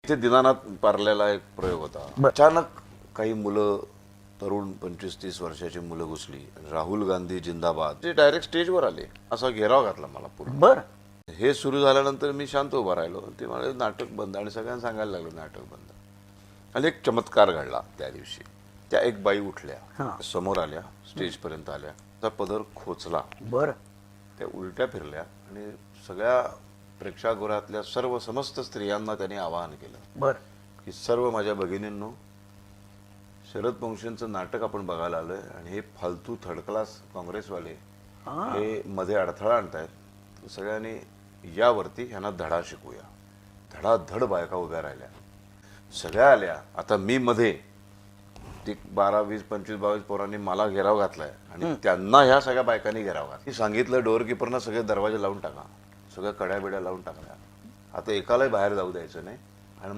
ते दीनानाथ पार्ल्याला एक प्रयोग होता. अचानक काही मुलं, तरुण 25-30 वर्षाची मुलं घुसली. राहुल गांधी जिंदाबाद, ते डायरेक्ट स्टेजवर आले. असा घेराव घातला मला पूर्ण. बर. हे सुरू झाल्यानंतर मी शांत उभा राहिलो. ते म्हणाले नाटक बंद, आणि सगळ्यांना सांगायला लागलो नाटक बंद. आणि एक चमत्कार घडला त्या दिवशी. त्या एक बाई उठल्या, समोर आल्या, स्टेजपर्यंत आल्या, त्या पदर खोचला, बर. त्या उलट्या फिरल्या आणि सगळ्या प्रेक्षागृहातल्या सर्व समस्त स्त्रियांना त्यांनी आवाहन केलं बर. की सर्व माझ्या भगिनींनो, शरद वंशींचं नाटक आपण बघायला आलोय आणि हे फालतू थर्ड क्लास काँग्रेसवाले हे मध्ये अडथळा आणतायत. सगळ्यांनी यावरती ह्यांना धडा शिकूया. धडाधड बायका उभ्या राहिल्या, सगळ्या आल्या. आता मी मध्ये ती 12, 20, 25, 22 पोरांनी मला घेराव घातलाय आणि त्यांना ह्या सगळ्या बायकांनी घेराव घातला. सांगितलं डोअरकीपरना सगळे दरवाजे लावून टाका, सगळ्या कड्या बिड्या लावून टाकल्या. आता एकालाही बाहेर जाऊ द्यायचं नाही.